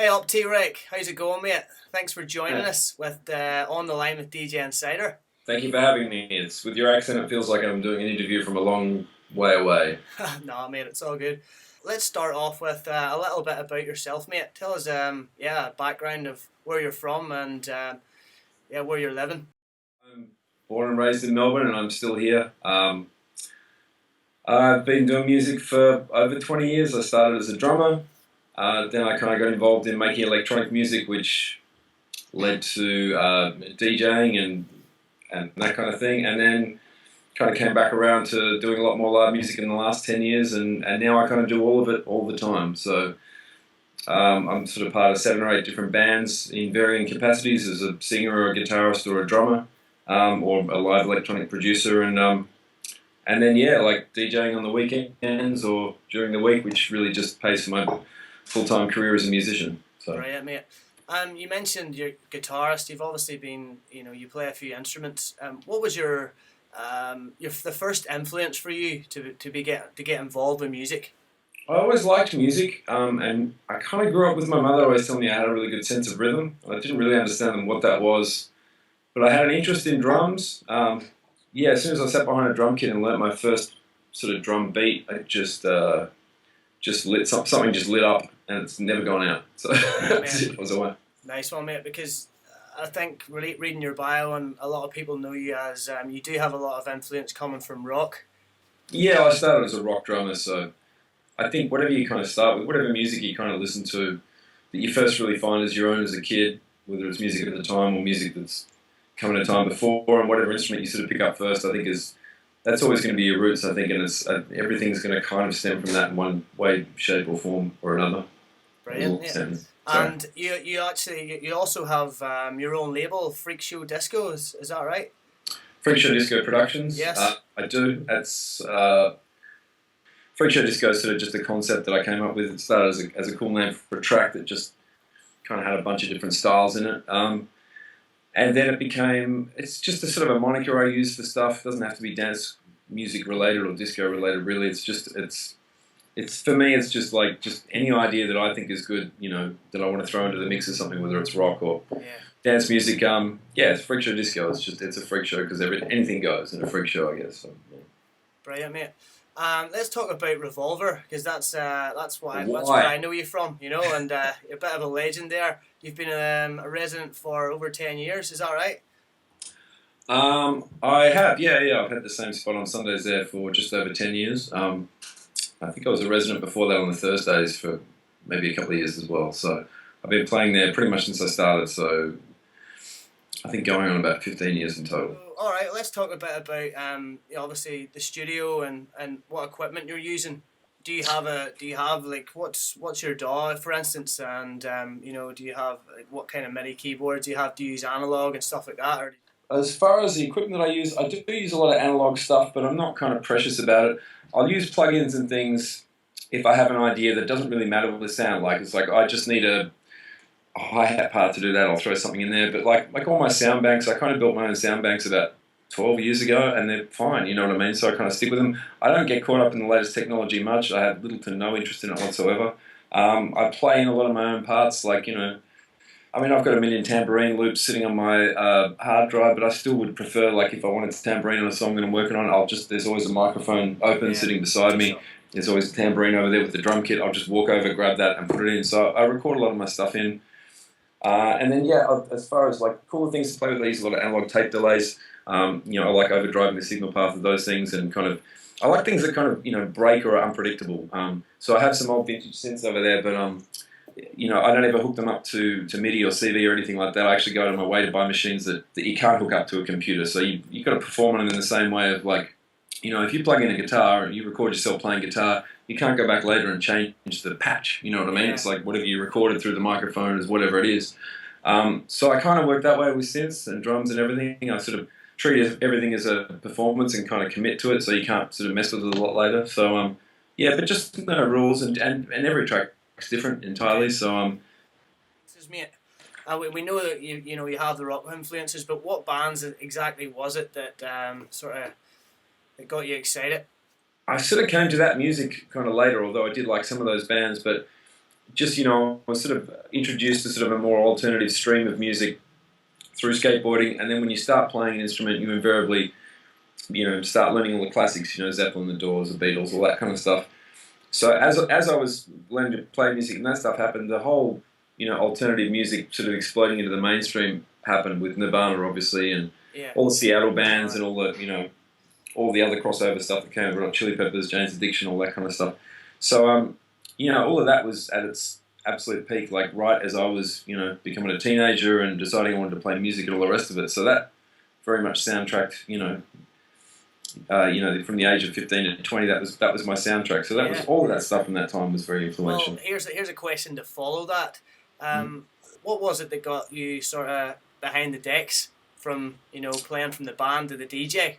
Hey up T-Rek, how's it going mate? Thanks for joining Yeah. us with On the Line with DJ Insider. Thank you for having me. It's with your accent, it feels like I'm doing an interview from a long way away. Nah mate, it's all good. Let's start off with a little bit about yourself mate. Tell us a background of where you're from and where you're living. I'm born and raised in Melbourne, and I'm still here. I've been doing music for over 20 years. I started as a drummer. Then I kind of got involved in making electronic music, which led to DJing and that kind of thing. And then kind of came back around to doing a lot more live music in the last 10 years, and now I kind of do all of it all the time. So I'm sort of part of 7 or 8 different bands in varying capacities as a singer or a guitarist or a drummer, or a live electronic producer, and then yeah, like DJing on the weekends or during the week, which really just pays for my full-time career as a musician. So Right mate. You mentioned you're a guitarist, you've obviously been, you play a few instruments. What was the first influence for you to get involved with music? I always liked music, and I kind of grew up with my mother always telling me I had a really good sense of rhythm. I didn't really understand what that was, but I had an interest in drums. Yeah, as soon as I sat behind a drum kit and learnt my first sort of drum beat, it just lit something just lit up, and it's never gone out. So that's Man, it. Was away. nice one mate, because I think reading your bio and a lot of people know you as you do have a lot of influence coming from rock. Yeah, I started as a rock drummer, so I think whatever you kind of start with, whatever music you kind of listen to, that you first really find as your own as a kid, whether it's music at the time or music that's coming a time before, and whatever instrument you sort of pick up first, I think that's always going to be your roots. I think, and it's everything's going to kind of stem from that in one way, shape, or form or another. Brilliant, yeah. Sorry. And you also have your own label, Freak Show Disco. Is that right? Freak Show Disco Productions. Yes. I do. It's Freak Show Disco is sort of just a concept that I came up with. It started as a cool name for a track that just kind of had a bunch of different styles in it. And then it's just a sort of a moniker I use for stuff. It doesn't have to be dance music related or disco related, really. It's for me, it's just any idea that I think is good, that I want to throw into the mix of something, whether it's rock or Yeah. dance music. Yeah, it's freak show disco. It's a freak show because anything goes in a freak show, I guess. So, yeah. Brilliant, mate. Let's talk about Revolver, because that's Why? where I know you from, and you're a bit of a legend there. You've been a resident for over 10 years. Is that right? I have, yeah. I've had the same spot on Sundays there for just over 10 years. I think I was a resident before that on the Thursdays for maybe a couple of years as well. So I've been playing there pretty much since I started. So I think going on about 15 years in total. All right, let's talk a bit about obviously the studio and what equipment you're using. Do you have like what's your DAW for instance, and do you have like, what kind of MIDI keyboards do you have? Do you use analog and stuff like that, or As far as the equipment that I do use a lot of analog stuff, but I'm not kind of precious about it. I'll use plugins and things if I have an idea that doesn't really matter what the sound like. It's like I just need a hi-hat part to do that. I'll throw something in there. But like all my sound banks, I kind of built my own sound banks about 12 years ago, and they're fine, you know what I mean? So I kind of stick with them. I don't get caught up in the latest technology much. I have little to no interest in it whatsoever. I play in a lot of my own parts, I've got a million tambourine loops sitting on my hard drive, but I still would prefer, like, if I wanted to tambourine on a song that I'm working on, there's always a microphone open sitting beside me. There's always a tambourine over there with the drum kit. I'll just walk over, grab that, and put it in. So I record a lot of my stuff in. And then, as far as, like, cooler things to play with, I use a lot of analog tape delays. I like overdriving the signal path of those things, and I like things that kind of, break or are unpredictable. So I have some old vintage synths over there, but I don't ever hook them up to MIDI or CV or anything like that. I actually go out of my way to buy machines that you can't hook up to a computer. So you've got to perform on them in the same way of, like, if you plug in a guitar and you record yourself playing guitar, you can't go back later and change the patch. You know what I mean? Yeah. It's like whatever you recorded through the microphone is whatever it is. So I kind of work that way with synths and drums and everything. I sort of treat everything as a performance and kind of commit to it, so you can't sort of mess with it a lot later. So but just no rules, and every track is different entirely. So this is me. We know that you have the rock influences, but what bands exactly was it that that got you excited? I sort of came to that music kind of later, although I did like some of those bands. But just, you know, I was sort of introduced to sort of a more alternative stream of music through skateboarding. And then when you start playing an instrument, you invariably, you know, start learning all the classics, you know, Zeppelin, the Doors, the Beatles, all that kind of stuff. So as I was learning to play music and that stuff happened, the whole, you know, alternative music sort of exploding into the mainstream happened with Nirvana, obviously, and Yeah. all the Seattle bands and all the, you know, all the other crossover stuff that came over, like Chili Peppers, Jane's Addiction, all that kind of stuff. So, you know, all of that was at its absolute peak, like right as I was, you know, becoming a teenager and deciding I wanted to play music and all the rest of it. So that very much soundtracked, you know, from the age of 15 to 20, that was my soundtrack. So that was all of that stuff from that time was very influential. Well, here's a question to follow that. What was it that got you sort of behind the decks from, you know, playing from the band to the DJ?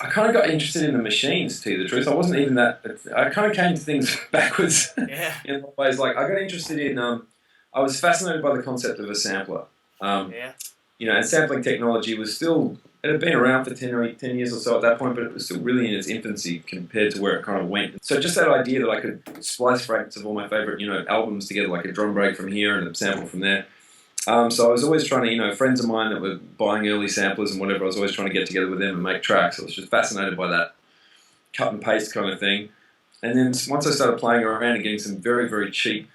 I kind of got interested in the machines, to tell you the truth. I wasn't even that. I kind of came to things backwards Yeah. in ways. Like I got interested in. I was fascinated by the concept of a sampler. Yeah. You know, and sampling technology was still. It had been around for 10 years or so at that point, but it was still really in its infancy compared to where it kind of went. So just that idea that I could splice fragments of all my favorite, you know, albums together, like a drum break from here and a sample from there. So I was always trying to, you know, friends of mine that were buying early samplers and whatever, I was always trying to get together with them and make tracks. I was just fascinated by that cut and paste kind of thing. And then once I started playing around and getting some very, very cheap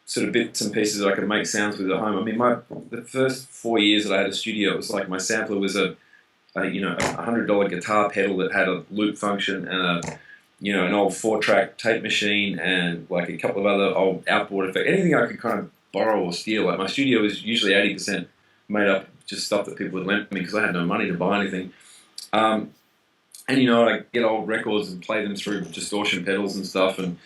sort of bits and pieces that I could make sounds with at home. I mean, the first 4 years that I had a studio, it was like my sampler was a $100 guitar pedal that had a loop function and an old 4-track tape machine and like a couple of other old outboard effects. Anything I could kind of borrow or steal. Like my studio was usually 80% made up just stuff that people would lend me because I had no money to buy anything. And you know, I'd get old records and play them through distortion pedals and stuff. And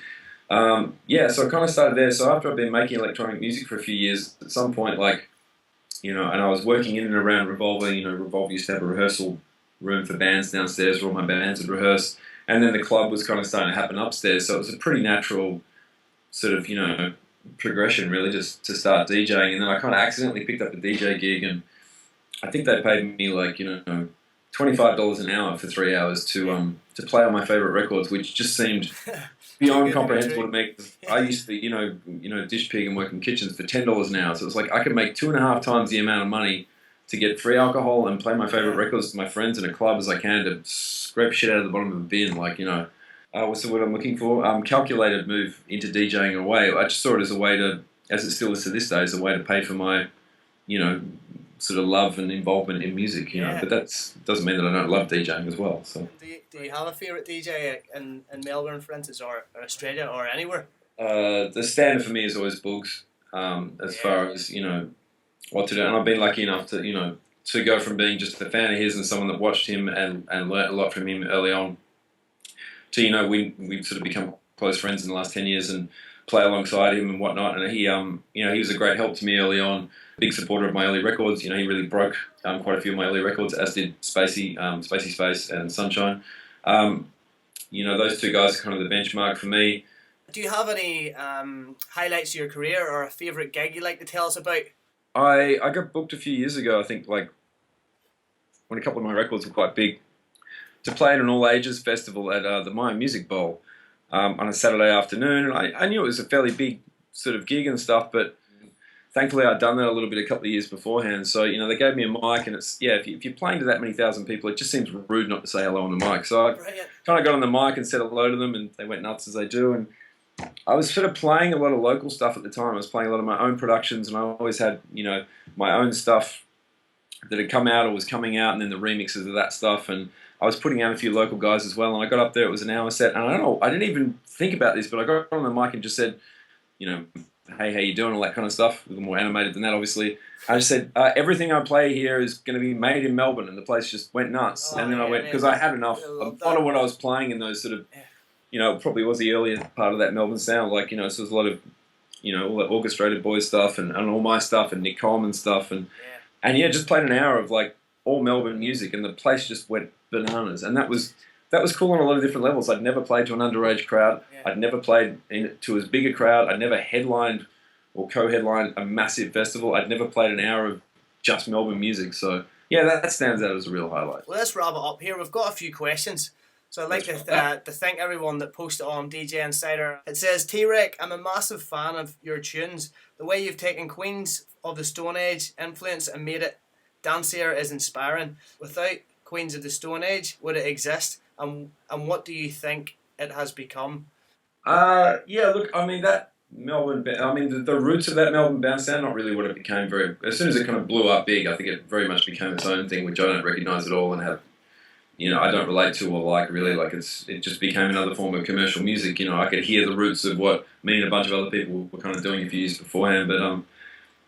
so I kind of started there. So after I've been making electronic music for a few years, at some point, like, you know, and I was working in and around Revolver. You know, Revolver used to have a rehearsal room for bands downstairs where all my bands would rehearse. And then the club was kind of starting to happen upstairs. So it was a pretty natural sort of, you know, progression really just to start DJing. And then I kind of accidentally picked up a DJ gig, and I think they paid me like, you know, $25 an hour for 3 hours to play on my favorite records, which just seemed beyond comprehensible to me. I used to be, you know, dish pig and work in kitchens for $10 an hour. So it was like I could make 2.5 times the amount of money to get free alcohol and play my favorite records to my friends in a club as I can to scrape shit out of the bottom of a bin. Like, you know, what's the word I'm looking for? Calculated move into DJing away. I just saw it as a way to, as it still is to this day, as a way to pay for my, you know, sort of love and involvement in music, you know. But that doesn't mean that I don't love DJing as well. So, do you have a favourite DJ in Melbourne, for instance, or Australia, or anywhere? The standard for me is always Boogs, as far as, you know, what to do. And I've been lucky enough to, you know, to go from being just a fan of his and someone that watched him and learnt a lot from him early on to, you know, we've sort of become close friends in the last 10 years and play alongside him and whatnot. And he, you know, he was a great help to me early on. Big supporter of my early records. You know, he really broke quite a few of my early records, as did Spacey Space and Sunshine. You know, those two guys are kind of the benchmark for me. Do you have any highlights of your career or a favourite gig you'd like to tell us about? I got booked a few years ago, I think, like, when a couple of my records were quite big, to play at an all-ages festival at the Myer Music Bowl on a Saturday afternoon. And I knew it was a fairly big sort of gig and stuff, but thankfully I'd done that a little bit a couple of years beforehand. So, you know, they gave me a mic, and it's, if you're playing to that many thousand people, it just seems rude not to say hello on the mic. So I kind of got on the mic and said hello to them, and they went nuts as they do. And I was sort of playing a lot of local stuff at the time. I was playing a lot of my own productions, and I always had, you know, my own stuff that had come out or was coming out, and then the remixes of that stuff. And I was putting out a few local guys as well. And I got up there, it was an hour set, and I don't know, I didn't even think about this, but I got on the mic and just said, you know, hey, how you doing, all that kind of stuff, a little more animated than that, obviously. I just said, everything I play here is going to be made in Melbourne, and the place just went nuts. And then I went, because I had enough, a lot of what I was playing in those sort of, you know, probably was the earlier part of that Melbourne sound, like, you know, so there's a lot of, you know, all that orchestrated boys stuff and all my stuff and Nick Coleman stuff, and just played an hour of like all Melbourne music, and the place just went bananas. And that was cool on a lot of different levels. I'd never played to an underage crowd. I'd never played to as big a crowd. I'd never headlined or co-headlined a massive festival. I'd never played an hour of just Melbourne music. So yeah, that stands out as a real highlight. Well, let's wrap it up here. We've got a few questions. So I'd like to thank everyone that posted on DJ Insider. It says, T-Rek, I'm a massive fan of your tunes. The way you've taken Queens of the Stone Age influence and made it dancier is inspiring. Without Queens of the Stone Age, would it exist? And what do you think it has become? Yeah, look, I mean, that the roots of that Melbourne bounce sound, not really what it became as soon as it kind of blew up big, I think it very much became its own thing, which I don't recognise at all and have, I don't relate to or like really. Like it just became another form of commercial music. I could hear the roots of what me and a bunch of other people were kind of doing a few years beforehand. But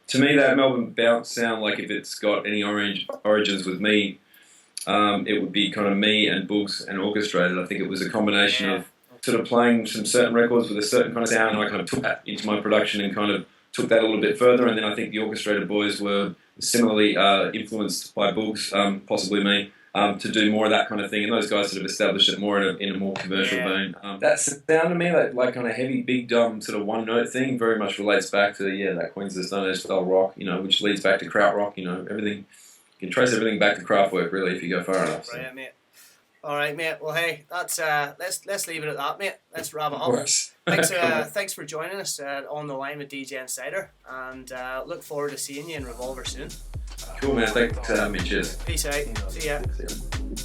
to me, that Melbourne bounce sound, like if it's got any origins with me, it would be kind of me and Boogs and Orchestrated. I think it was a combination of sort of playing some certain records with a certain kind of sound, and I kind of took that into my production and kind of took that a little bit further. And then I think the Orchestrated boys were similarly influenced by Boogs, possibly me, to do more of that kind of thing. And those guys sort of established it more in a more commercial vein. That sound to me, like kind of heavy, big, dumb, sort of one note thing, very much relates back to that Queens of the Stone Age style rock, which leads back to krautrock. Everything. You can trace everything back to Kraftwerk, really, if you go far enough. So. Brilliant, mate. All right, mate. Well, hey, that's let's leave it at that, mate. Let's wrap it up. Thanks for joining us on the line with DJ Insider, and look forward to seeing you in Revolver soon. Cool, man. Thanks for having me. Cheers. Peace out. See ya. See ya.